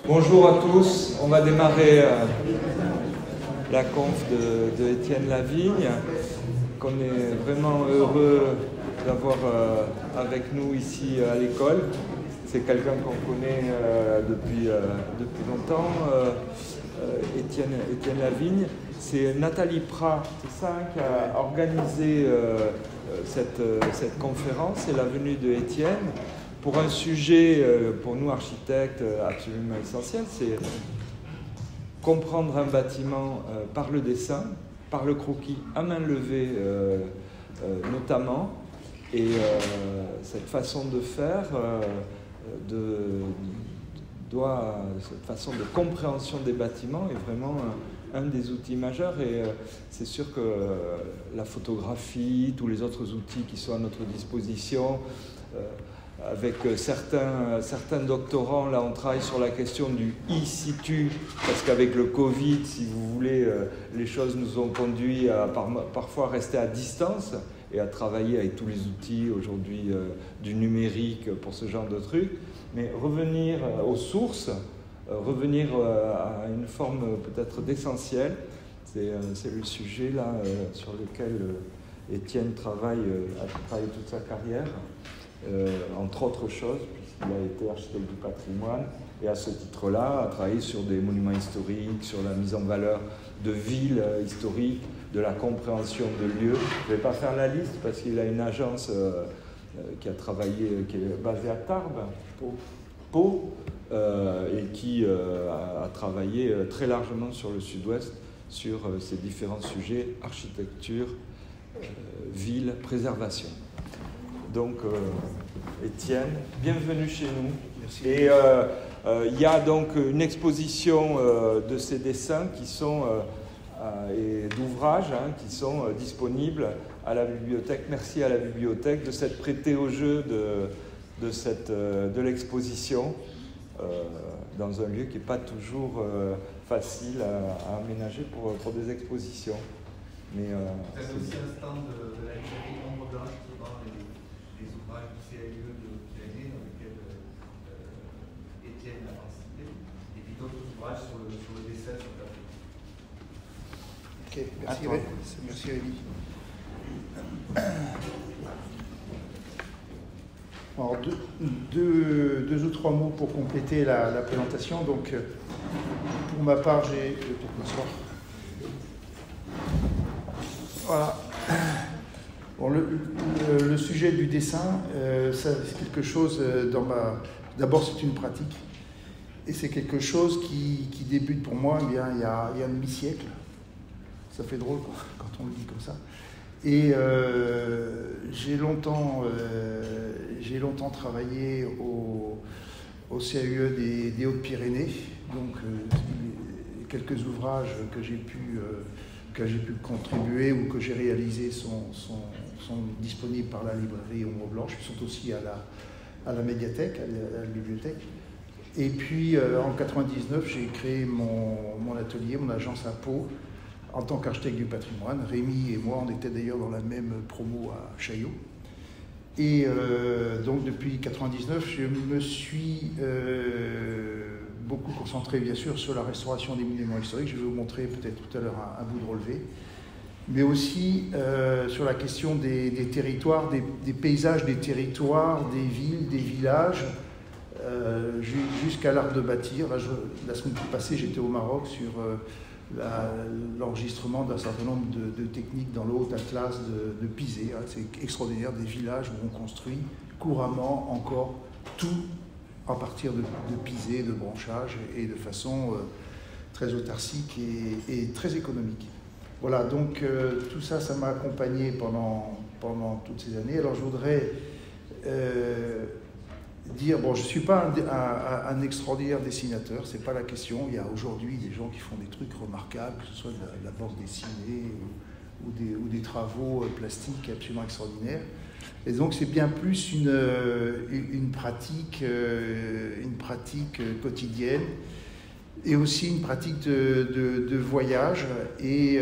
Bonjour à tous, on va démarrer la conf de Étienne Lavigne, qu'on est vraiment heureux d'avoir avec nous ici à l'école. C'est quelqu'un qu'on connaît depuis longtemps, Étienne Lavigne. C'est Nathalie Prat, c'est ça, qui a organisé cette conférence, c'est la venue de Étienne. Pour un sujet, pour nous architectes, absolument essentiel, c'est comprendre un bâtiment par le dessin, par le croquis à main levée notamment. Et cette façon de faire, cette façon de compréhension des bâtiments est vraiment un des outils majeurs. Et c'est sûr que la photographie, tous les autres outils qui sont à notre disposition, avec certains doctorants, là on travaille sur la question du in situ, parce qu'avec le Covid, si vous voulez, les choses nous ont conduit à parfois rester à distance et à travailler avec tous les outils aujourd'hui du numérique pour ce genre de trucs, mais revenir aux sources, revenir à une forme peut-être d'essentiel, c'est le sujet là sur lequel Étienne a travaillé toute sa carrière. Entre autres choses, puisqu'il a été architecte du patrimoine et à ce titre-là a travaillé sur des monuments historiques, sur la mise en valeur de villes historiques, de la compréhension de lieux. Je ne vais pas faire la liste parce qu'il a une agence qui a travaillé, qui est basée à Tarbes, Pau, et qui a travaillé très largement sur le sud-ouest, sur ces différents sujets, architecture, ville, préservation. Donc, Étienne, bienvenue chez nous. Merci. Et il y a donc une exposition de ces dessins qui sont, et d'ouvrages qui sont disponibles à la bibliothèque. Merci à la bibliothèque de s'être prêtée au jeu de l'exposition dans un lieu qui n'est pas toujours facile à aménager pour des expositions. Mais vous avez aussi un stand de la librairie Ombre Blanche qui vend les ouvrages du CAUE de Pyrénées dans lesquels Étienne a participé, et puis d'autres ouvrages sur le dessin sur papier. Ok, merci Rémi. Alors, deux ou trois mots pour compléter la présentation. Donc, pour ma part, j'ai peut-être m'asseoir. Voilà. Bon, le sujet du dessin, c'est quelque chose D'abord, c'est une pratique. Et c'est quelque chose qui débute pour moi il y a un demi-siècle. Ça fait drôle quand on le dit comme ça. Et j'ai longtemps travaillé au CAUE des Hautes-Pyrénées. Donc, quelques ouvrages que j'ai pu contribuer ou que j'ai réalisés sont disponibles par la librairie Ombre Blanche. Ils sont aussi à la médiathèque, à la bibliothèque. Et puis en 1999, j'ai créé mon atelier, mon agence à Pau, en tant qu'architecte du patrimoine. Rémi et moi, on était d'ailleurs dans la même promo à Chaillot. Et donc depuis 1999, je me suis beaucoup concentré bien sûr sur la restauration des monuments historiques. Je vais vous montrer peut-être tout à l'heure un bout de relevé. Mais aussi sur la question des territoires, des paysages des territoires, des villes, des villages, jusqu'à l'art de bâtir. Là, la semaine passée, j'étais au Maroc sur l'enregistrement d'un certain nombre de techniques dans le Haut Atlas de Pizé. C'est extraordinaire, des villages où on construit couramment encore tout à partir de Pizé, de branchage, et de façon très autarcique et très économique. Voilà, donc tout ça, ça m'a accompagné pendant toutes ces années. Alors je voudrais dire, bon, je ne suis pas un extraordinaire dessinateur, c'est pas la question. Il y a aujourd'hui des gens qui font des trucs remarquables, que ce soit de la bande dessinée ou des travaux plastiques absolument extraordinaires. Et donc c'est bien plus une pratique quotidienne, et aussi une pratique de voyage, et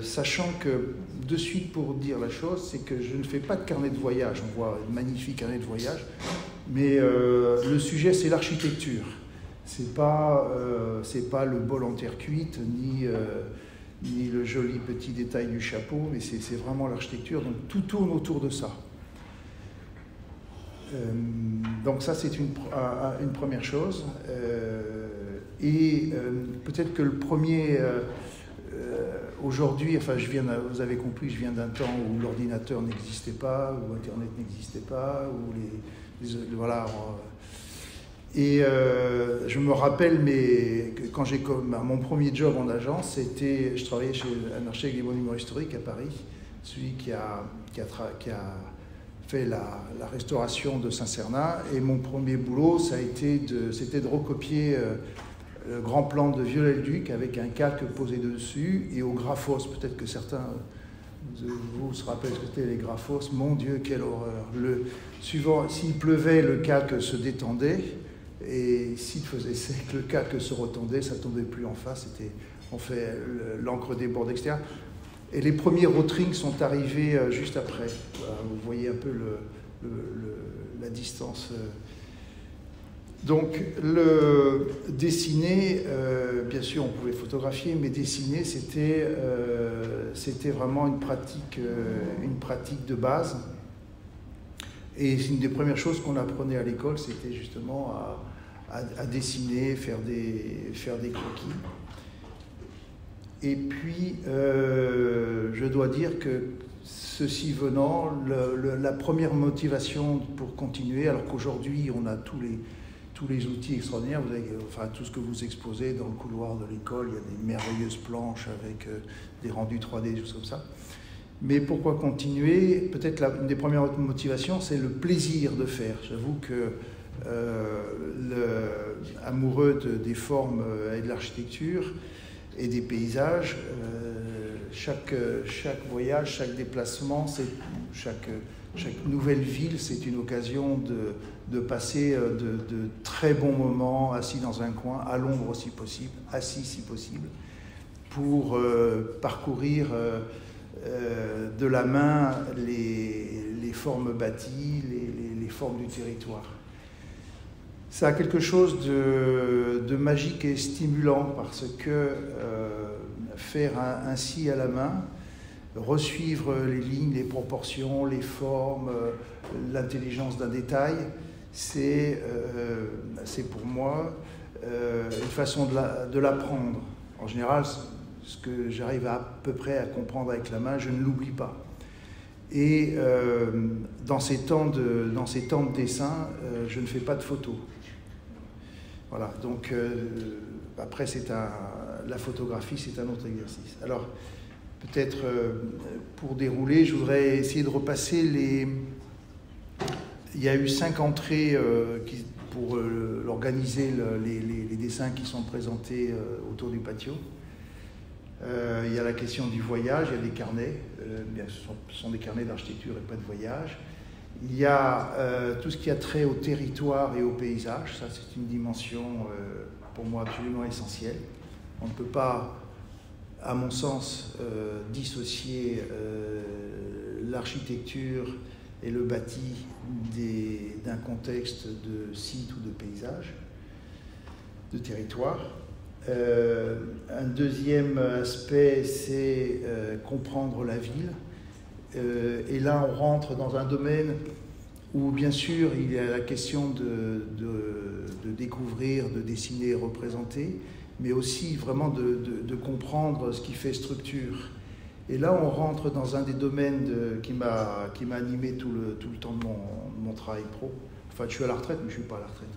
sachant que, de suite pour dire la chose, c'est que je ne fais pas de carnet de voyage. On voit un magnifique carnet de voyage, mais le sujet c'est l'architecture. C'est pas le bol en terre cuite, ni le joli petit détail du chapeau, mais c'est vraiment l'architecture. Donc tout tourne autour de ça. Donc ça, c'est une première chose. Peut-être que le premier... aujourd'hui, enfin, vous avez compris, je viens d'un temps où l'ordinateur n'existait pas, où Internet n'existait pas, où voilà. Et je me rappelle, quand mon premier job en agence, je travaillais chez un architecte des monuments historiques à Paris, celui qui a fait la restauration de Saint-Cernin. Et mon premier boulot, c'était de recopier le grand plan de Viollet-le-Duc avec un calque posé dessus et au graphos. Peut-être que certains de vous se rappellent ce que c'était les graphos. Mon Dieu, quelle horreur! S'il pleuvait, le calque se détendait. Et s'il faisait sec, le calque se retendait, ça ne tombait plus en face. L'encre déborde, etc. Et les premiers rotrings sont arrivés juste après. Vous voyez un peu la distance. Donc, dessiner, bien sûr, on pouvait photographier, mais dessiner, c'était vraiment une pratique de base. Et une des premières choses qu'on apprenait à l'école, c'était justement à dessiner, faire des croquis. Et puis, je dois dire que ceci venant, la première motivation pour continuer, alors qu'aujourd'hui, on a tous les outils extraordinaires, vous avez, enfin, tout ce que vous exposez dans le couloir de l'école, il y a des merveilleuses planches avec des rendus 3D, des choses comme ça. Mais pourquoi continuer? Peut-être une des premières motivations, c'est le plaisir de faire. J'avoue que amoureux des formes et de l'architecture et des paysages, chaque voyage, chaque déplacement, chaque nouvelle ville, c'est une occasion de passer de très bons moments assis dans un coin, à l'ombre si possible, assis si possible, pour parcourir de la main les formes bâties, les formes du territoire. Ça a quelque chose de magique et stimulant parce que faire ainsi à la main, resuivre les lignes, les proportions, les formes, l'intelligence d'un détail, c'est pour moi une façon de l'apprendre. En général, ce que j'arrive à peu près à comprendre avec la main, je ne l'oublie pas. Et dans ces temps de dessin, je ne fais pas de photos. Voilà, donc après la photographie, c'est un autre exercice. Alors, peut-être pour dérouler, je voudrais essayer de repasser Il y a eu 5 entrées pour organiser les dessins qui sont présentés autour du patio. Il y a la question du voyage, il y a des carnets, bien, ce sont des carnets d'architecture et pas de voyage. Il y a tout ce qui a trait au territoire et au paysage, ça c'est une dimension pour moi absolument essentielle. On ne peut pas, à mon sens, dissocier l'architecture et le bâti d'un contexte de site ou de paysage, de territoire. Un deuxième aspect, c'est comprendre la ville. Et là, on rentre dans un domaine où, bien sûr, il y a la question de découvrir, de dessiner, représenter, mais aussi vraiment de comprendre ce qui fait structure. Et là, on rentre dans un des domaines qui m'a animé tout le temps de mon travail pro. Enfin, je suis à la retraite, mais je ne suis pas à la retraite.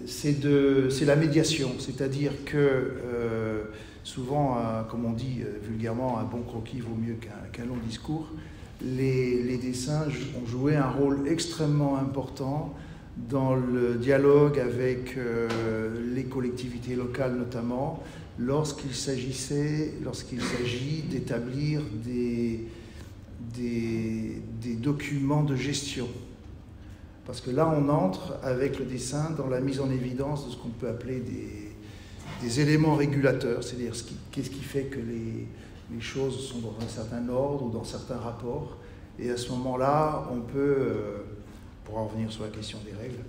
C'est la médiation, c'est-à-dire que souvent, comme on dit vulgairement, un bon croquis vaut mieux qu'un long discours. Les dessins ont joué un rôle extrêmement important dans le dialogue avec les collectivités locales notamment, lorsqu'il s'agit d'établir des documents de gestion. Parce que là, on entre avec le dessin dans la mise en évidence de ce qu'on peut appeler des éléments régulateurs, c'est-à-dire qu'est-ce qui fait que les choses sont dans un certain ordre ou dans certains rapports. Et à ce moment-là, on peut, pour en revenir sur la question des règles,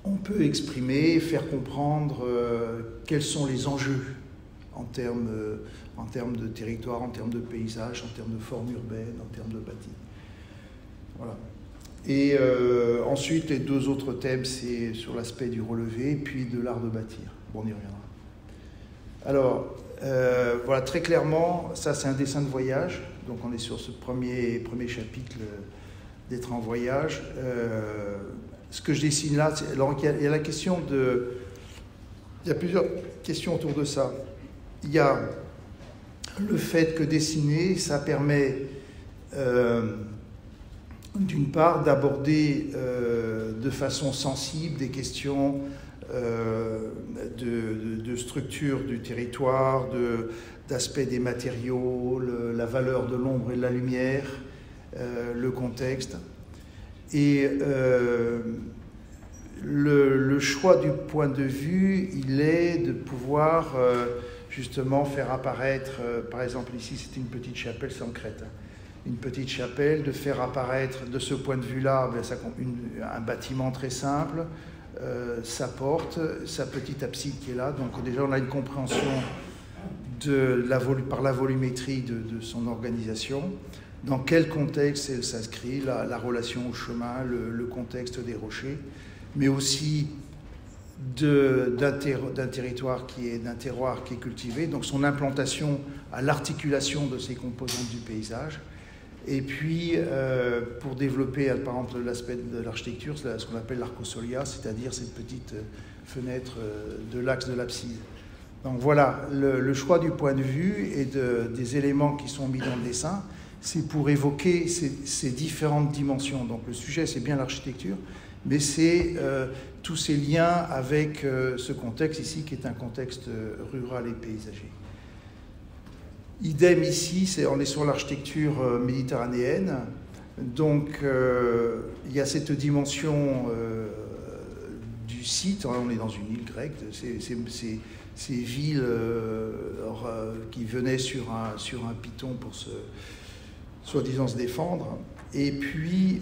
on peut exprimer, faire comprendre quels sont les enjeux en termes de territoire, en termes de paysage, en termes de forme urbaine, en termes de bâti. Voilà. Et ensuite, les deux autres thèmes, c'est sur l'aspect du relevé, puis de l'art de bâtir. Bon, on y reviendra. Alors, voilà, très clairement, ça c'est un dessin de voyage. Donc on est sur ce premier chapitre d'être en voyage. Ce que je dessine là, alors il y a la question de... Il y a plusieurs questions autour de ça. Il y a le fait que dessiner, ça permet d'une part d'aborder de façon sensible des questions de structure du territoire, d'aspect des matériaux, la valeur de l'ombre et de la lumière, le contexte. Et le choix du point de vue, il est de pouvoir justement faire apparaître, par exemple ici c'est une petite chapelle sans crête, une petite chapelle, de faire apparaître de ce point de vue-là un bâtiment très simple, sa porte, sa petite abside qui est là. Donc déjà on a une compréhension par la volumétrie de son organisation, dans quel contexte elle s'inscrit, la relation au chemin, le contexte des rochers, mais aussi d'un terroir qui est cultivé, donc son implantation à l'articulation de ces composantes du paysage. Et puis, pour développer, par exemple, l'aspect de l'architecture, c'est ce qu'on appelle l'arcosolia, c'est-à-dire cette petite fenêtre de l'axe de l'abside. Donc voilà, le choix du point de vue et des éléments qui sont mis dans le dessin, c'est pour évoquer ces différentes dimensions. Donc le sujet, c'est bien l'architecture, mais c'est tous ces liens avec ce contexte ici, qui est un contexte rural et paysager. Idem ici, on est sur l'architecture méditerranéenne, donc il y a cette dimension du site, on est dans une île grecque, ces villes qui venaient sur un piton pour soi-disant se défendre, et puis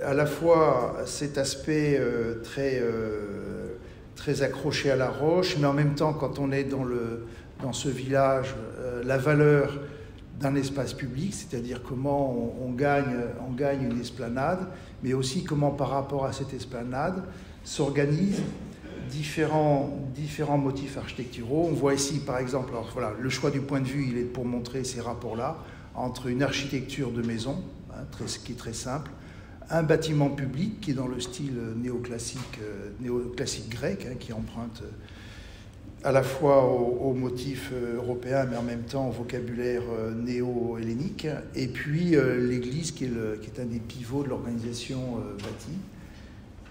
à la fois cet aspect très accroché à la roche, mais en même temps, quand on est dans ce village, la valeur d'un espace public, c'est-à-dire comment on gagne une esplanade, mais aussi comment par rapport à cette esplanade s'organisent différents motifs architecturaux. On voit ici par exemple, alors voilà, le choix du point de vue, il est pour montrer ces rapports-là entre une architecture de maison, qui est très simple, un bâtiment public qui est dans le style néoclassique grec, qui emprunte à la fois aux motifs européens, mais en même temps au vocabulaire néo-hellénique, et puis l'église qui est un des pivots de l'organisation bâtie.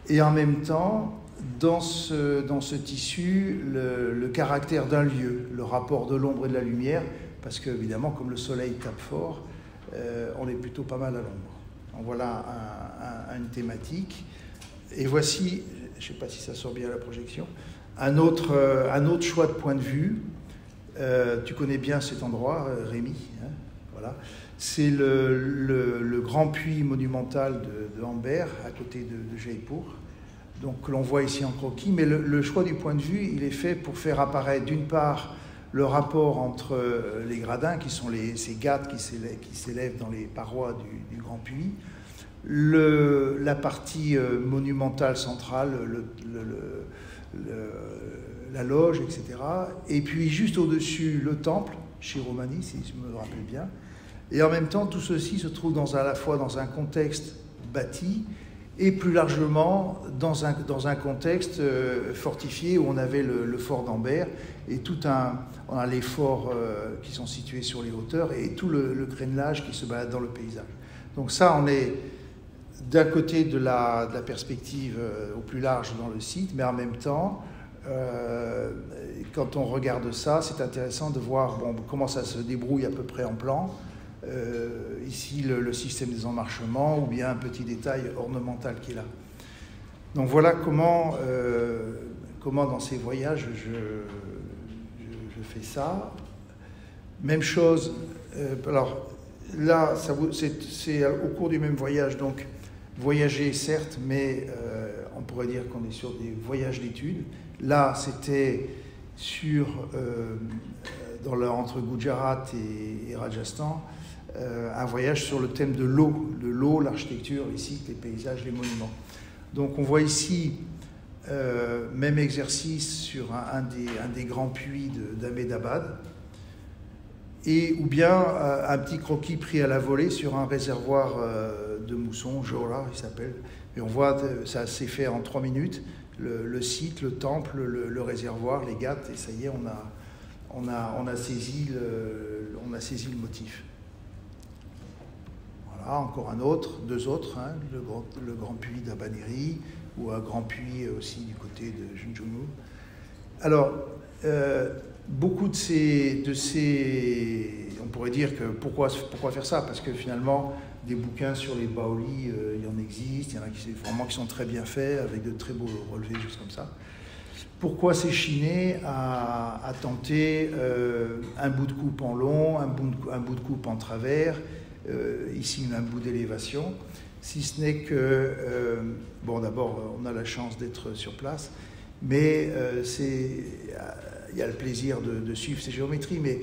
Et en même temps, dans ce tissu, le caractère d'un lieu, le rapport de l'ombre et de la lumière, parce qu'évidemment, comme le soleil tape fort, on est plutôt pas mal à l'ombre. Donc voilà une thématique. Et voici, je ne sais pas si ça sort bien à la projection, un autre choix de point de vue. Tu connais bien cet endroit, Rémi, voilà. C'est le grand puits monumental de Amber, à côté de Jaipur, donc que l'on voit ici en croquis. Mais le choix du point de vue, il est fait pour faire apparaître d'une part le rapport entre les gradins, qui sont ces gattes qui s'élèvent dans les parois du grand puits, la partie monumentale centrale, la loge, etc. Et puis juste au-dessus, le temple, Shiromani, si je me rappelle bien. Et en même temps, tout ceci se trouve à la fois dans un contexte bâti et plus largement dans un contexte fortifié où on avait le fort d'Amber et on a les forts qui sont situés sur les hauteurs et tout le crénelage qui se balade dans le paysage. Donc ça, on est d'un côté de la perspective au plus large dans le site, mais en même temps, quand on regarde ça, c'est intéressant de voir comment ça se débrouille à peu près en plan. Ici, le système des emmarchements, ou bien un petit détail ornemental qui est là. Donc voilà comment dans ces voyages, je fais ça. Même chose, alors là, c'est au cours du même voyage, donc voyager certes, mais on pourrait dire qu'on est sur des voyages d'études. Là, c'était entre Gujarat et Rajasthan, un voyage sur le thème de l'eau, l'architecture, ici, les paysages, les monuments. Donc on voit ici, même exercice sur un des grands puits d'Ahmedabad, ou bien un petit croquis pris à la volée sur un réservoir de mousson, Jora il s'appelle. Et on voit, ça s'est fait en 3 minutes, le site, le temple, le réservoir, les ghats, et ça y est, on a saisi le motif. Voilà, encore deux autres, hein, le grand puits d'Abaneri, ou un grand puits aussi du côté de Junjungu. Alors, beaucoup de ces, on pourrait dire que pourquoi faire ça? Parce que finalement, des bouquins sur les baolis, il y en existe, il y en a qui sont très bien faits, avec de très beaux relevés, juste comme ça. Pourquoi s'échiner à tenter un bout de coupe en long, un bout de coupe en travers, ici un bout d'élévation, si ce n'est que, d'abord, on a la chance d'être sur place, mais il y a le plaisir de suivre ces géométries, mais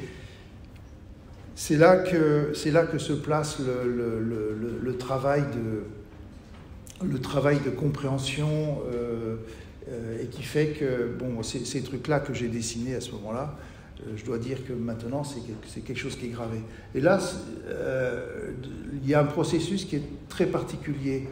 c'est là que se place le travail de compréhension et qui fait que, ces trucs-là que j'ai dessinés à ce moment-là, je dois dire que maintenant, c'est quelque chose qui est gravé. Et là, il y a un processus qui est très particulier,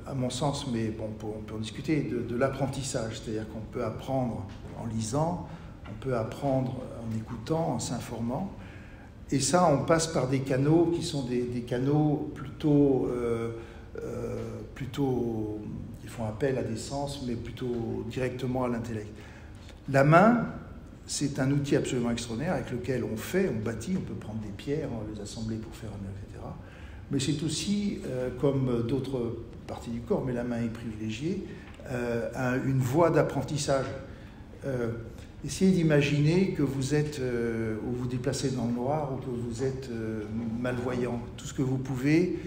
à mon sens, mais on peut en discuter, de l'apprentissage. C'est-à-dire qu'on peut apprendre en lisant, on peut apprendre en écoutant, en s'informant. Et ça, on passe par des canaux qui sont des canaux plutôt, ils font appel à des sens, mais plutôt directement à l'intellect. La main, c'est un outil absolument extraordinaire avec lequel on bâtit, on peut prendre des pierres, les assembler pour faire un mur, etc. Mais c'est aussi, comme d'autres parties du corps, mais la main est privilégiée, une voie d'apprentissage. Essayez d'imaginer que vous êtes, ou vous déplacez dans le noir, ou que vous êtes malvoyant. Tout ce que vous pouvez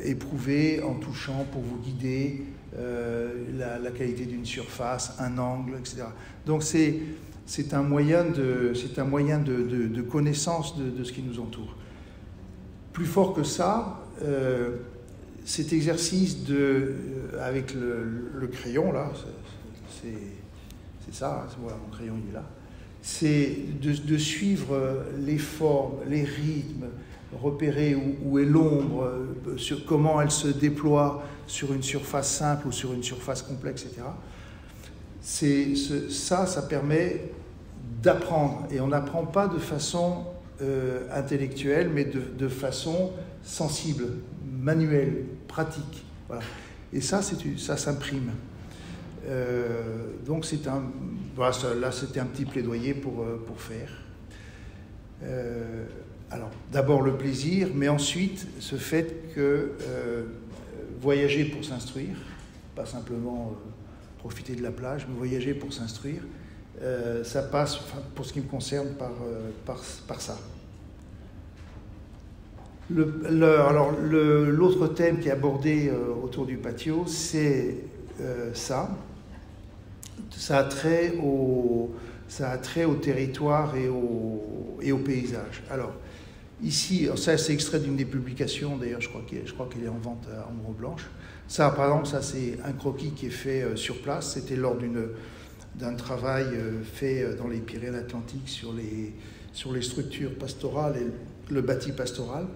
éprouver en touchant pour vous guider, la qualité d'une surface, un angle, etc. Donc c'est un moyen de connaissance de ce qui nous entoure. Plus fort que ça, cet exercice avec le crayon, là, c'est ça, voilà, mon crayon il est là, c'est de suivre les formes, les rythmes, repérer où est l'ombre, sur comment elle se déploie sur une surface simple ou sur une surface complexe, etc. Ça permet d'apprendre, et on n'apprend pas de façon intellectuelle, mais de façon sensible, manuelle, pratique. Voilà. Et ça s'imprime. Donc là, c'était un petit plaidoyer pour faire. Alors, d'abord le plaisir, mais ensuite ce fait que voyager pour s'instruire, pas simplement profiter de la plage, mais voyager pour s'instruire, ça passe, pour ce qui me concerne, par ça. L'autre thème qui est abordé autour du patio, c'est ça. Ça a trait au territoire et au paysage. Alors, ici, ça c'est extrait d'une des publications, d'ailleurs je crois qu'elle est en vente à Ombre Blanche. Ça, par exemple, ça c'est un croquis qui est fait sur place. C'était lors d'un travail fait dans les Pyrénées-Atlantiques sur les structures pastorales et le bâti pastoral.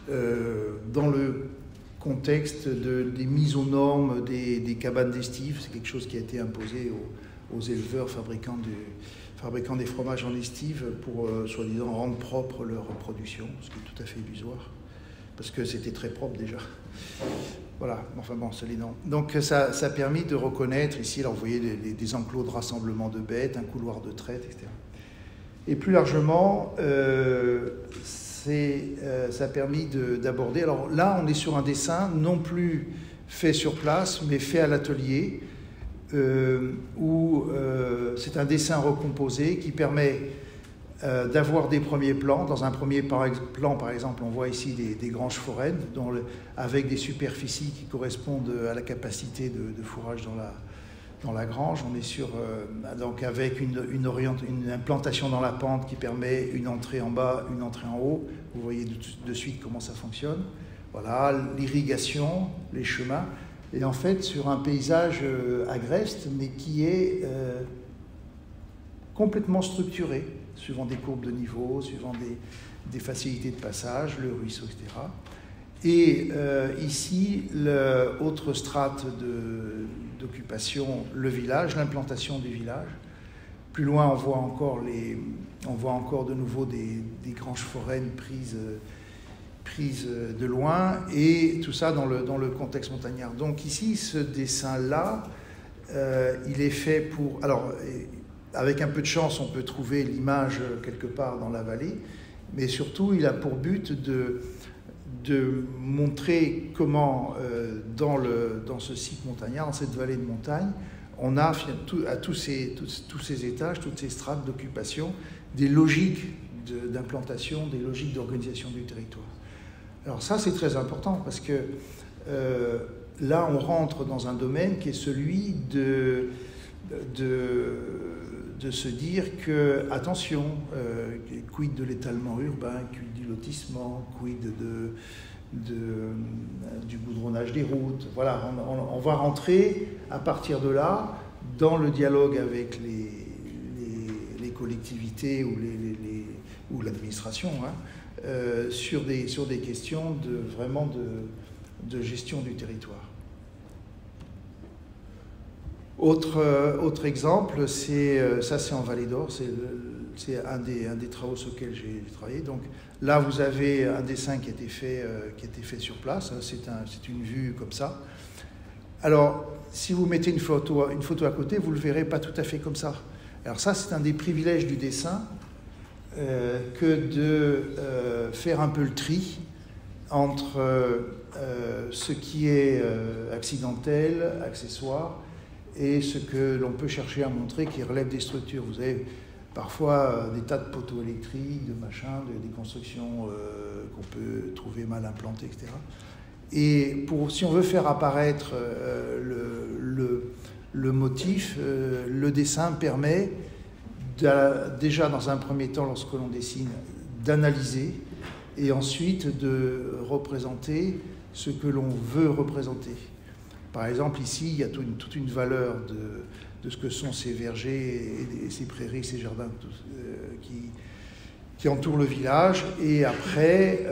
Dans le contexte des mises aux normes des cabanes d'estive, c'est quelque chose qui a été imposé aux éleveurs fabricants des fromages en estive pour, soi-disant, rendre propre leur production, ce qui est tout à fait illusoire, parce que c'était très propre déjà. Voilà, enfin bon, c'est les noms. Donc ça a permis de reconnaître, ici, alors vous voyez des enclos de rassemblement de bêtes, un couloir de traite, etc. Et plus largement, ça a permis d'aborder. Alors là, on est sur un dessin non plus fait sur place, mais fait à l'atelier, où c'est un dessin recomposé qui permet d'avoir des premiers plans. Dans un premier plan, par exemple, on voit ici des granges foraines avec des superficies qui correspondent à la capacité de fourrage dans la grange. On est donc avec une implantation dans la pente qui permet une entrée en bas, une entrée en haut. Vous voyez de suite comment ça fonctionne. Voilà, l'irrigation, les chemins. Et en fait, sur un paysage agreste, mais qui est complètement structuré, suivant des courbes de niveau, suivant des facilités de passage, le ruisseau, etc. Et ici, l'autre strate d'occupation, le village, l'implantation du village. Plus loin, on voit encore de nouveau des granges foraines prises de loin, et tout ça dans le contexte montagnard. Donc ici, ce dessin-là, il est fait pour... Alors, avec un peu de chance, on peut trouver l'image quelque part dans la vallée, mais surtout, il a pour but de montrer comment, dans ce site montagnard, dans cette vallée de montagne, on a à tous ces étages, toutes ces strates d'occupation, des logiques d'implantation, des logiques d'organisation du territoire. Alors ça, c'est très important, parce que là, on rentre dans un domaine qui est celui de se dire que, attention, quid de l'étalement urbain, quid du lotissement, quid du goudronnage des routes. Voilà, on va rentrer à partir de là dans le dialogue avec les collectivités ou l'administration, sur des questions de gestion du territoire. Autre exemple, c'est en Vallée d'Or, c'est un des travaux sur lesquels j'ai travaillé. Donc là, vous avez un dessin qui a été fait sur place. C'est une vue comme ça. Alors, si vous mettez une photo à côté, vous ne le verrez pas tout à fait comme ça. Alors ça, c'est un des privilèges du dessin, que de faire un peu le tri entre ce qui est accidentel, accessoire, et ce que l'on peut chercher à montrer qui relève des structures. Vous avez parfois des tas de poteaux électriques, de machins, des constructions qu'on peut trouver mal implantées, etc. Et si on veut faire apparaître le motif, le dessin permet déjà dans un premier temps, lorsque l'on dessine, d'analyser et ensuite de représenter ce que l'on veut représenter. Par exemple, ici, il y a toute une valeur de ce que sont ces vergers et ces prairies, ces jardins qui entourent le village. Et après,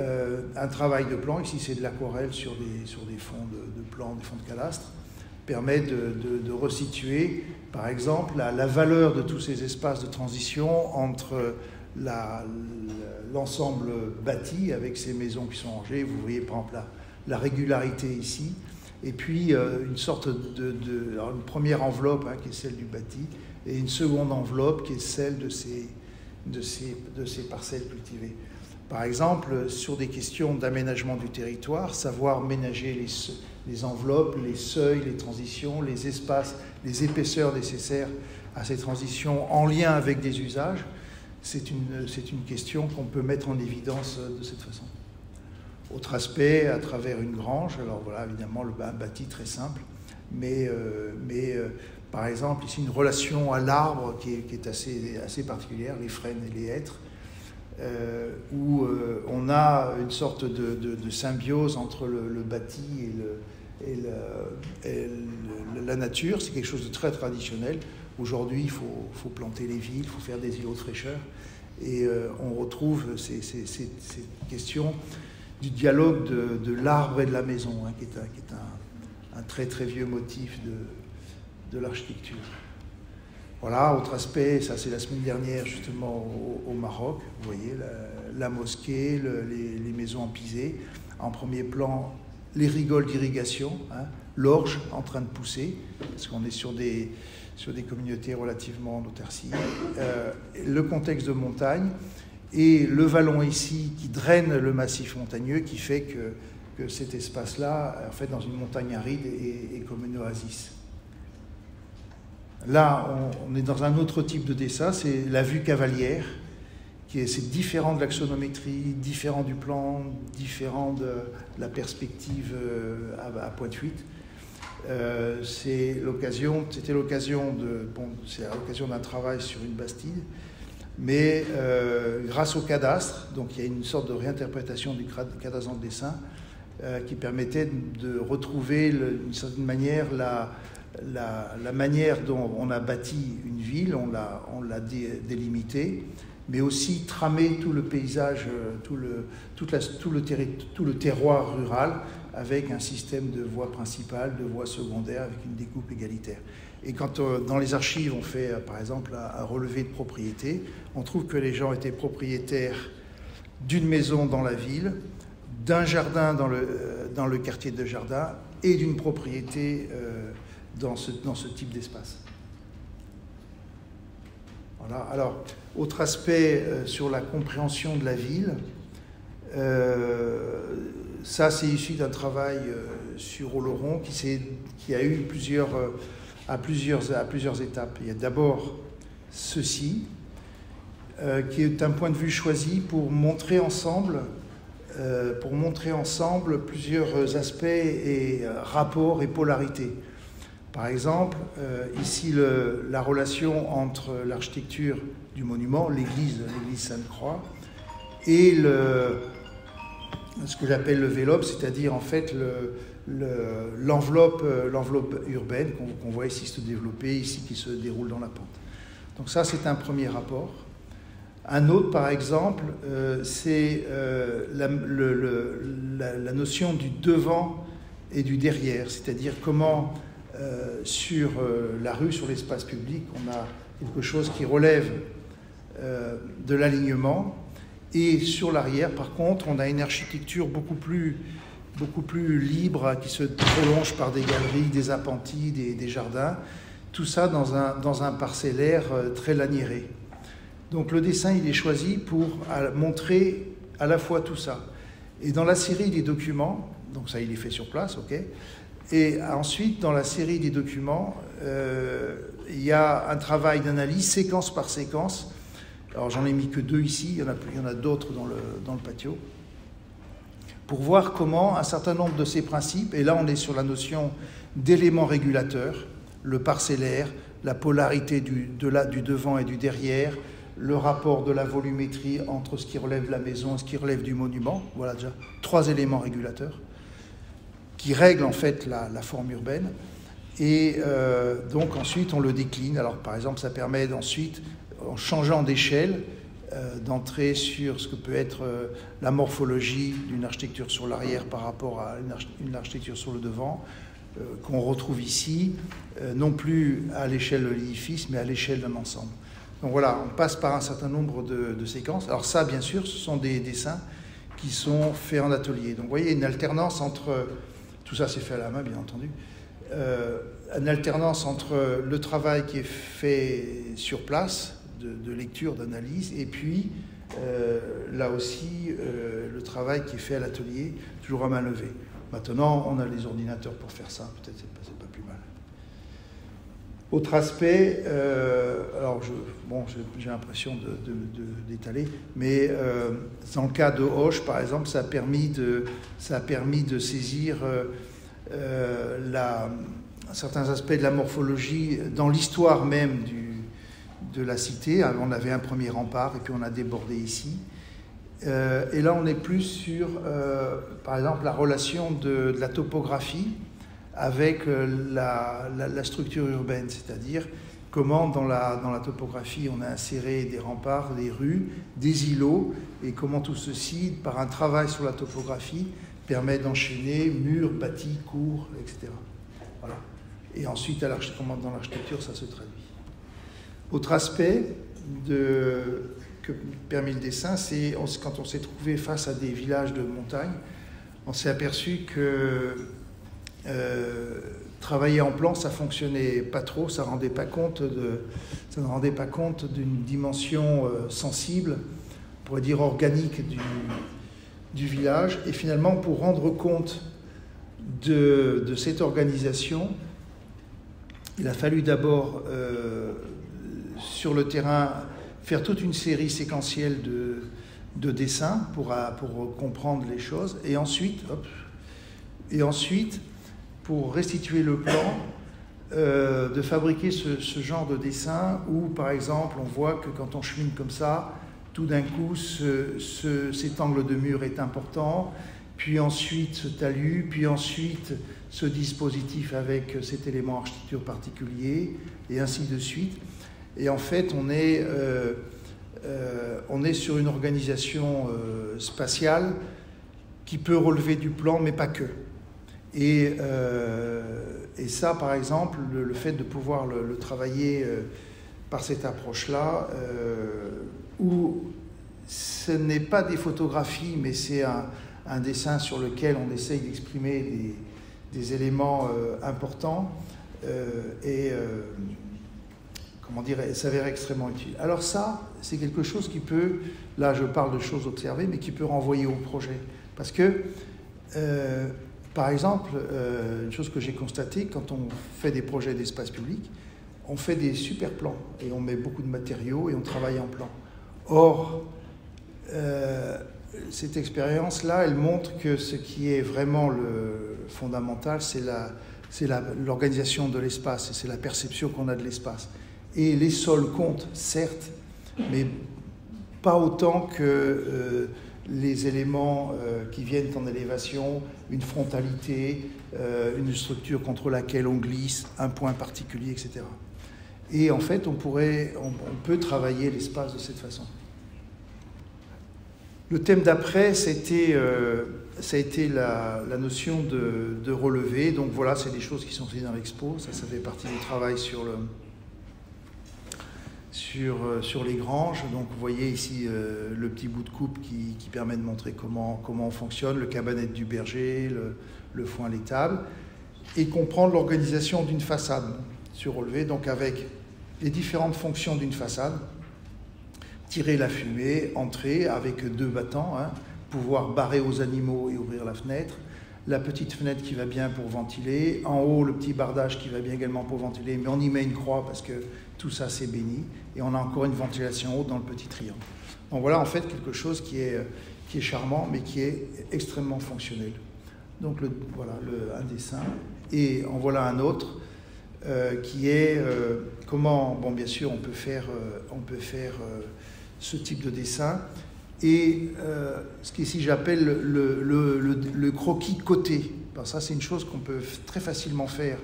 un travail de plan, ici c'est de l'aquarelle sur des fonds de plan, des fonds de cadastre, permet de resituer, par exemple, la valeur de tous ces espaces de transition entre l'ensemble bâti avec ces maisons qui sont rangées. Vous voyez par exemple la régularité ici. Et puis une sorte alors une première enveloppe qui est celle du bâti, et une seconde enveloppe qui est celle de ces parcelles cultivées. Par exemple, sur des questions d'aménagement du territoire, savoir ménager les enveloppes, les seuils, les transitions, les espaces, les épaisseurs nécessaires à ces transitions en lien avec des usages, c'est une question qu'on peut mettre en évidence de cette façon. Autre aspect, à travers une grange, alors voilà, évidemment, un bâti très simple, mais par exemple, ici, une relation à l'arbre qui est assez particulière, les frênes et les hêtres, où on a une sorte de symbiose entre le bâti et la nature. C'est quelque chose de très traditionnel. Aujourd'hui, il faut planter les vignes, il faut faire des îlots de fraîcheur, et on retrouve ces questions du dialogue de l'arbre et de la maison, qui est un très très vieux motif de l'architecture. Voilà, autre aspect, ça c'est la semaine dernière justement au Maroc, vous voyez la mosquée, les maisons en pisé, en premier plan les rigoles d'irrigation, l'orge en train de pousser, parce qu'on est sur des communautés relativement autarciques, le contexte de montagne, et le vallon ici qui draine le massif montagneux, qui fait que cet espace-là, en fait, dans une montagne aride, est comme une oasis. Là, on est dans un autre type de dessin, c'est la vue cavalière, c'est différent de l'axonométrie, différent du plan, différent de la perspective à point de fuite. C'est à l'occasion d'un travail sur une bastide, mais grâce au cadastre, donc il y a une sorte de réinterprétation du cadastre en dessin qui permettait de retrouver d'une certaine manière la manière dont on a bâti une ville, on l'a délimitée, mais aussi tramer tout le paysage, tout le terroir rural avec un système de voies principales, de voies secondaires, avec une découpe égalitaire. Et quand dans les archives on fait par exemple un relevé de propriété, on trouve que les gens étaient propriétaires d'une maison dans la ville, d'un jardin dans le quartier de jardin et d'une propriété dans ce type d'espace. Voilà. Alors, autre aspect sur la compréhension de la ville, ça c'est issu d'un travail sur Oloron qui a eu à plusieurs étapes. Il y a d'abord ceci, qui est un point de vue choisi pour montrer ensemble plusieurs aspects et rapports et polarités. Par exemple, ici la relation entre l'architecture du monument, l'église Sainte-Croix, et ce que j'appelle le Vélope, c'est-à-dire en fait l'enveloppe urbaine qu'on voit ici se développer, ici qui se déroule dans la pente. Donc ça, c'est un premier rapport. Un autre, par exemple, c'est la notion du devant et du derrière, c'est-à-dire comment sur la rue, sur l'espace public, on a quelque chose qui relève de l'alignement, et sur l'arrière, par contre, on a une architecture beaucoup plus libre, qui se prolonge par des galeries, des appentis, des jardins, tout ça dans un parcellaire très laniéré. Donc le dessin, il est choisi pour montrer à la fois tout ça. Et dans la série des documents, donc ça il est fait sur place, ok. Et ensuite, dans la série des documents, il y a un travail d'analyse séquence par séquence. Alors j'en ai mis que 2 ici, il y en a d'autres dans le patio, pour voir comment un certain nombre de ces principes, et là on est sur la notion d'éléments régulateurs, le parcellaire, la polarité du devant et du derrière, le rapport de la volumétrie entre ce qui relève de la maison et ce qui relève du monument. Voilà déjà 3 éléments régulateurs qui règlent en fait la forme urbaine. Et donc ensuite on le décline. Alors par exemple ça permet ensuite, en changeant d'échelle, d'entrer sur ce que peut être la morphologie d'une architecture sur l'arrière par rapport à une architecture sur le devant, qu'on retrouve ici, non plus à l'échelle de l'édifice, mais à l'échelle d'un ensemble. Donc voilà, on passe par un certain nombre de séquences. Alors ça, bien sûr, ce sont des dessins qui sont faits en atelier. Donc vous voyez, une alternance entre... Tout ça, c'est fait à la main, bien entendu. Une alternance entre le travail qui est fait sur place, de lecture, d'analyse, et puis, là aussi, le travail qui est fait à l'atelier, toujours à main levée. Maintenant, on a les ordinateurs pour faire ça. Peut-être c'est pas plus mal. Autre aspect, alors j'ai l'impression d'étaler, mais dans le cas de Hoche, par exemple, ça a permis de saisir certains aspects de la morphologie dans l'histoire même de la cité. Alors, on avait un premier rempart et puis on a débordé ici. Et là, on est plus sur, par exemple, la relation de la topographie avec la structure urbaine, c'est-à-dire comment dans la topographie on a inséré des remparts, des rues, des îlots, et comment tout ceci, par un travail sur la topographie, permet d'enchaîner murs, bâtis, cours, etc. Voilà. Et ensuite, comment dans l'architecture, ça se traduit. Autre aspect que permet le dessin, c'est quand on s'est trouvé face à des villages de montagne, on s'est aperçu que travailler en plan, ça fonctionnait pas trop, ça ne rendait pas compte d'une dimension sensible, on pourrait dire organique du village. Et finalement, pour rendre compte de cette organisation, il a fallu d'abord sur le terrain faire toute une série séquentielle de dessins pour comprendre les choses, et ensuite, pour restituer le plan, de fabriquer ce genre de dessin où, par exemple, on voit que quand on chemine comme ça, tout d'un coup, cet angle de mur est important, puis ensuite ce talus, puis ensuite ce dispositif avec cet élément architecture particulier, et ainsi de suite. Et en fait, on est sur une organisation spatiale qui peut relever du plan, mais pas que. Et ça, par exemple, le fait de pouvoir le travailler par cette approche-là, où ce n'est pas des photographies, mais c'est un dessin sur lequel on essaye d'exprimer des éléments importants, comment dire, s'avère extrêmement utile. Alors ça, c'est quelque chose qui peut, là je parle de choses observées, mais qui peut renvoyer au projet. Parce que, par exemple, une chose que j'ai constatée, quand on fait des projets d'espace public, on fait des super plans, et on met beaucoup de matériaux, et on travaille en plan. Or, cette expérience-là, elle montre que ce qui est vraiment le fondamental, c'est l'organisation de l'espace, et c'est la perception qu'on a de l'espace. Et les sols comptent, certes, mais pas autant que les éléments qui viennent en élévation, une frontalité, une structure contre laquelle on glisse, un point particulier, etc. Et en fait, on peut travailler l'espace de cette façon. Le thème d'après, ça a été la notion de relevé. Donc voilà, c'est des choses qui sont faites dans l'expo. Ça fait partie du travail sur les granges. Donc vous voyez ici le petit bout de coupe qui permet de montrer comment on fonctionne, le cabanet du berger, le foin l'étable, et comprendre l'organisation d'une façade sur relevé, donc avec les différentes fonctions d'une façade. Tirer la fumée, entrer avec 2 battants, pouvoir barrer aux animaux et ouvrir la fenêtre, la petite fenêtre qui va bien pour ventiler, en haut le petit bardage qui va bien également pour ventiler, mais on y met une croix parce que tout ça c'est béni, et on a encore une ventilation haute dans le petit triangle. Donc voilà en fait quelque chose qui est charmant, mais qui est extrêmement fonctionnel. Donc voilà un dessin, et en voilà un autre qui est comment, bon bien sûr on peut faire ce type de dessin, et ce qu'ici j'appelle le croquis coté. Alors ça c'est une chose qu'on peut très facilement faire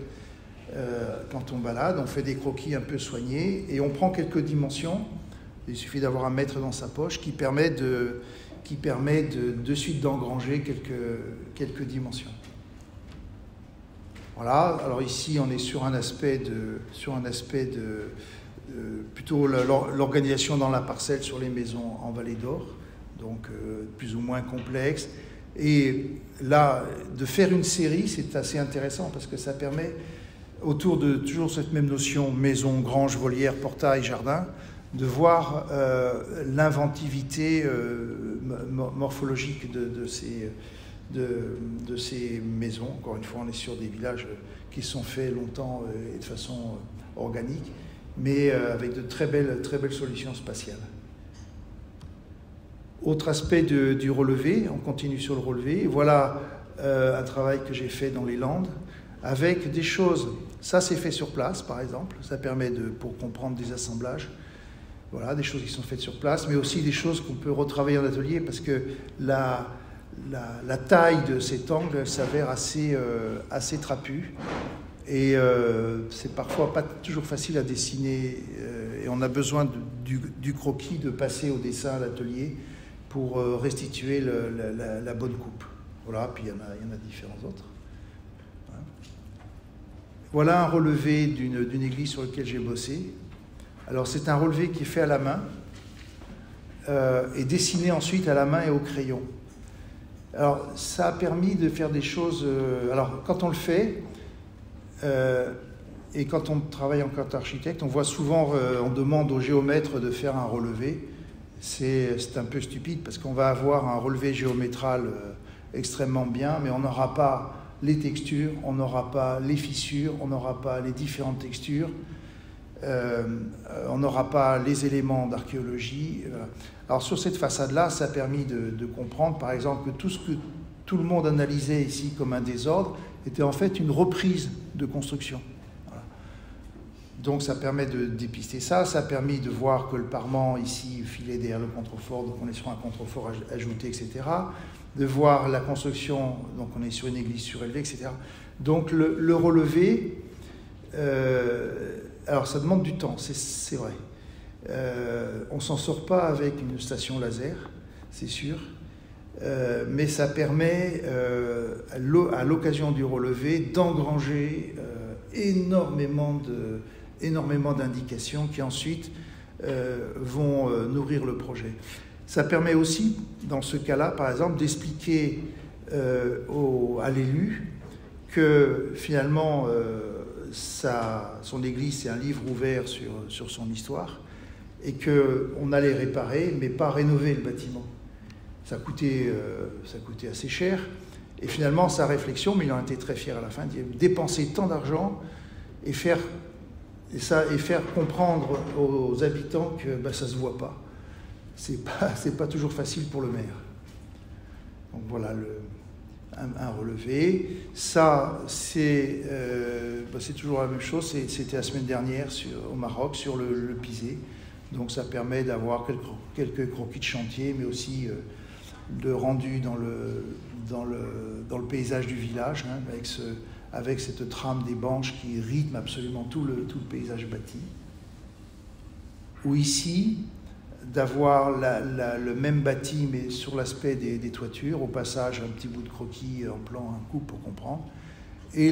quand on balade. On fait des croquis un peu soignés et on prend quelques dimensions. Il suffit d'avoir un mètre dans sa poche qui permet de suite d'engranger quelques dimensions. Voilà, alors ici on est sur un aspect de plutôt l'organisation dans la parcelle sur les maisons en Vallée d'Or, donc plus ou moins complexe. Et là, de faire une série, c'est assez intéressant parce que ça permet, autour de toujours cette même notion maison, grange, volière, portail, jardin, de voir l'inventivité morphologique de ces maisons. Encore une fois, on est sur des villages qui sont faits longtemps et de façon organique, mais avec de très belles solutions spatiales. Autre aspect du relevé, on continue sur le relevé. Voilà un travail que j'ai fait dans les Landes, avec des choses, ça c'est fait sur place par exemple, ça permet pour comprendre des assemblages, voilà, des choses qui sont faites sur place, mais aussi des choses qu'on peut retravailler en atelier, parce que la taille de cet angle s'avère assez trapue. Et c'est parfois pas toujours facile à dessiner, et on a besoin du croquis, de passer au dessin à l'atelier pour restituer la bonne coupe. Voilà, puis il y en a différents autres. Voilà un relevé d'une église sur laquelle j'ai bossé. Alors c'est un relevé qui est fait à la main et dessiné ensuite à la main et au crayon. Alors ça a permis de faire des choses... alors quand on le fait... et quand on travaille en tant qu'architecte, on voit souvent, on demande au géomètre de faire un relevé. C'est un peu stupide parce qu'on va avoir un relevé géométral extrêmement bien, mais on n'aura pas les textures, on n'aura pas les fissures, on n'aura pas les différentes textures. On n'aura pas les éléments d'archéologie. Alors sur cette façade-là, ça a permis de comprendre, par exemple, que tout ce que tout le monde analysait ici comme un désordre était en fait une reprise de construction. Voilà. Donc ça permet de dépister ça. Ça a permis de voir que le parement ici filait derrière le contrefort, donc on est sur un contrefort ajouté, etc. De voir la construction, donc on est sur une église surélevée, etc. Donc le relevé, alors ça demande du temps, c'est vrai. On ne s'en sort pas avec une station laser, c'est sûr, mais ça permet, à l'occasion du relevé, d'engranger énormément d'indications qui ensuite vont nourrir le projet. Ça permet aussi, dans ce cas-là, par exemple, d'expliquer à l'élu que finalement, son église, c'est un livre ouvert sur son histoire, et qu'on allait réparer, mais pas rénover le bâtiment. Ça coûtait assez cher. Et finalement, sa réflexion, mais il en était très fier à la fin, de dépenser tant d'argent et faire comprendre aux habitants que ça ne se voit pas. C'est pas toujours facile pour le maire. Donc voilà un relevé. Ça, c'est toujours la même chose. C'était la semaine dernière au Maroc, sur le Pisé. Donc ça permet d'avoir quelques croquis de chantier, mais aussi le rendu dans le paysage du village, hein, avec cette trame des banches qui rythme absolument tout le paysage bâti. Ou ici, d'avoir le même bâti, mais sur l'aspect des toitures, au passage un petit bout de croquis en plan, un coup pour comprendre. Et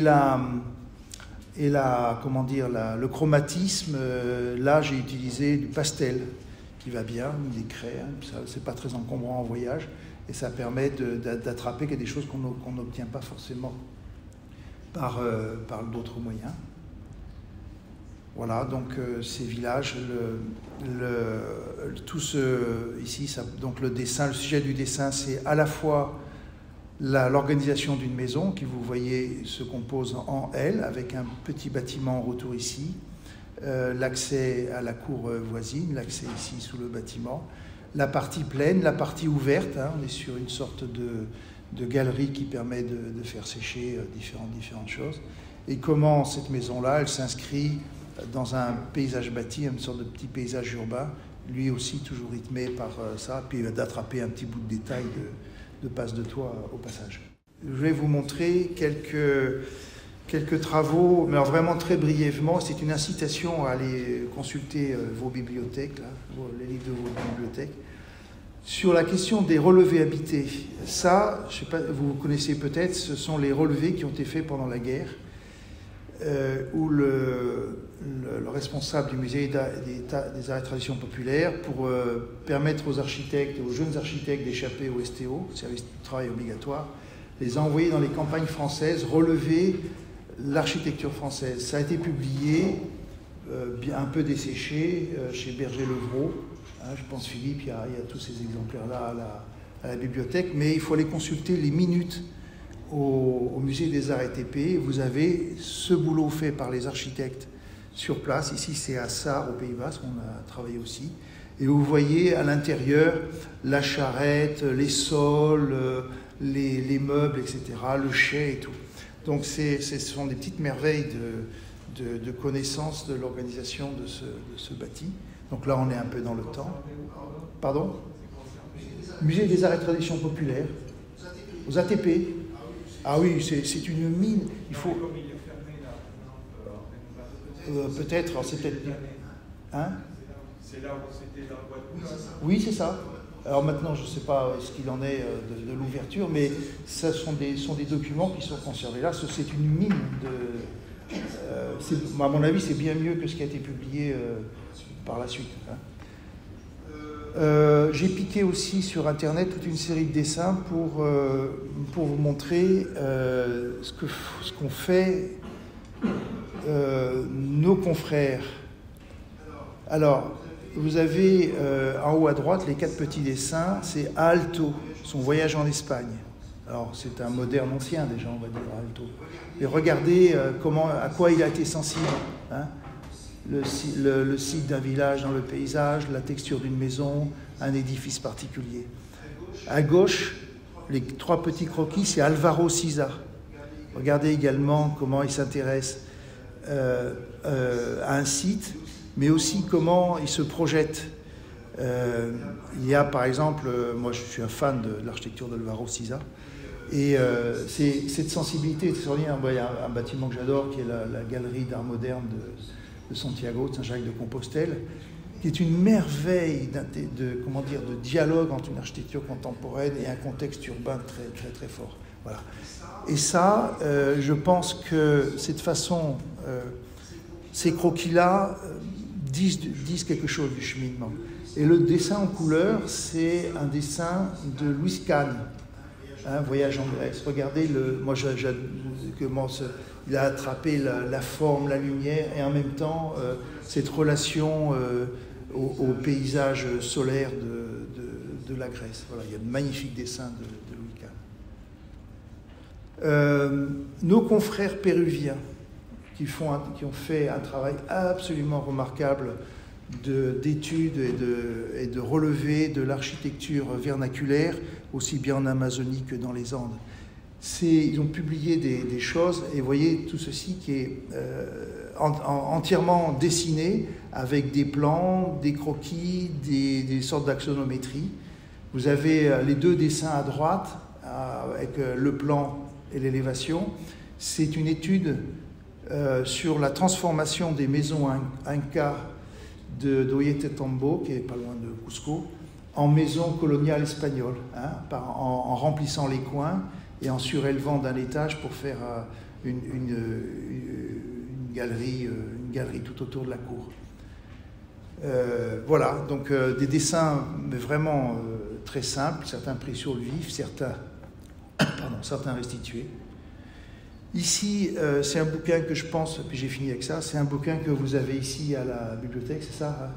le chromatisme, là j'ai utilisé du pastel qui va bien, des craies, hein, c'est pas très encombrant en voyage, et ça permet d'attraper des choses qu'on n'obtient pas forcément par d'autres moyens. Voilà, donc ces villages, ici, donc le dessin, le sujet du dessin, c'est à la fois l'organisation d'une maison qui, vous voyez, se compose en L, avec un petit bâtiment en retour ici, l'accès à la cour voisine, l'accès ici sous le bâtiment, la partie pleine, la partie ouverte, hein, on est sur une sorte de galerie qui permet de faire sécher différentes choses, et comment cette maison-là, elle s'inscrit dans un paysage bâti, une sorte de petit paysage urbain, lui aussi toujours rythmé par ça, puis d'attraper un petit bout de détail de passe de toit au passage. Je vais vous montrer quelques travaux, mais alors vraiment très brièvement. C'est une incitation à aller consulter vos bibliothèques, là, les livres de vos bibliothèques. Sur la question des relevés habités, ça, je sais pas, vous connaissez peut-être, ce sont les relevés qui ont été faits pendant la guerre, où le responsable du musée des arts et traditions populaires, pour permettre aux architectes, aux jeunes architectes d'échapper au STO, service de travail obligatoire, les a envoyés dans les campagnes françaises relever l'architecture française. Ça a été publié, un peu desséché, chez Berger-Levrault. Hein, je pense, Philippe, il y a tous ces exemplaires-là à la bibliothèque, mais il faut aller consulter les minutes au musée des arts et TP. Vous avez ce boulot fait par les architectes sur place. Ici, c'est à Sarre, au Pays Basque, on a travaillé aussi. Et vous voyez à l'intérieur la charrette, les sols, les meubles, etc., le chai et tout. Donc ce sont des petites merveilles de connaissance de l'organisation de ce bâti. Donc là, on est un peu dans le temps. Pardon ? Musée des arts et traditions populaires. Aux ATP. Ah oui, c'est une mine. Il faut... peut-être, alors c'est peut-être... Hein ? C'est là où c'était dans le bois de... Oui, c'est ça. Alors maintenant, je ne sais pas ce qu'il en est de l'ouverture, mais ce sont des documents qui sont conservés là. C'est une mine de... à mon avis, c'est bien mieux que ce qui a été publié par la suite. Hein. J'ai piqué aussi sur Internet toute une série de dessins pour vous montrer ce qu'ont fait nos confrères. Alors, vous avez en haut à droite les 4 petits dessins, c'est Aalto, son voyage en Espagne. Alors, c'est un moderne ancien déjà, on va dire, Aalto. Et regardez à quoi il a été sensible. Hein. le site d'un village dans le paysage, la texture d'une maison, un édifice particulier. À gauche, les 3 petits croquis, c'est Alvaro Siza. Regardez également comment il s'intéresse à un site, mais aussi comment il se projette. Il y a par exemple, moi je suis un fan de l'architecture d'Alvaro Siza, et c'est cette sensibilité extraordinaire. Il y a un bâtiment que j'adore qui est la galerie d'art moderne de Santiago, de Saint-Jacques de Compostelle, qui est une merveille de dialogue entre une architecture contemporaine et un contexte urbain très, très, très fort. Voilà. Et ça, je pense que cette façon, ces croquis-là disent quelque chose du cheminement. Et le dessin en couleur, c'est un dessin de Louis Kahn, Voyage en Grèce. Regardez, comment il a attrapé la forme, la lumière, et en même temps, cette relation au paysage solaire de la Grèce. Voilà, il y a de magnifiques dessins de Louis Kahn. Nos confrères péruviens qui ont fait un travail absolument remarquable d'études et de relevé de l'architecture vernaculaire, aussi bien en Amazonie que dans les Andes. Ils ont publié des choses, et vous voyez tout ceci qui est entièrement dessiné avec des plans, des croquis, des sortes d'axonométrie. Vous avez les 2 dessins à droite avec le plan et l'élévation. C'est une étude sur la transformation des maisons incas d'Ollantaytambo, qui est pas loin de Cusco, en maison coloniale espagnole, en remplissant les coins et en surélevant d'un étage pour faire une galerie tout autour de la cour. Voilà, donc des dessins vraiment très simples, certains pris sur le vif, certains restitués. Ici, c'est un bouquin que je pense, puis j'ai fini avec ça, c'est un bouquin que vous avez ici à la bibliothèque, c'est ça,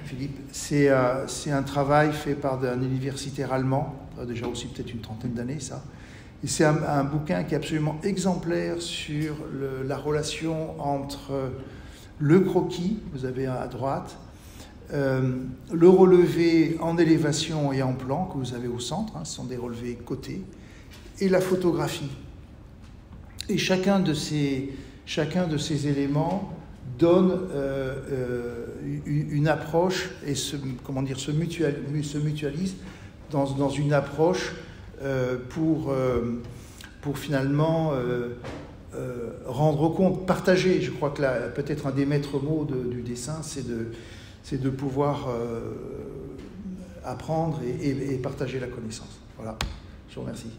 Philippe? C'est un travail fait par un universitaire allemand, déjà aussi peut-être une trentaine d'années, ça. Et c'est un bouquin qui est absolument exemplaire sur la relation entre le croquis, vous avez à droite, le relevé en élévation et en plan que vous avez au centre, ce sont des relevés cotés, et la photographie. Et chacun de ces éléments donne une approche et se mutualise dans une approche pour finalement rendre compte, partager. Je crois que peut-être un des maîtres mots du dessin, c'est de pouvoir apprendre et partager la connaissance. Voilà, je vous remercie.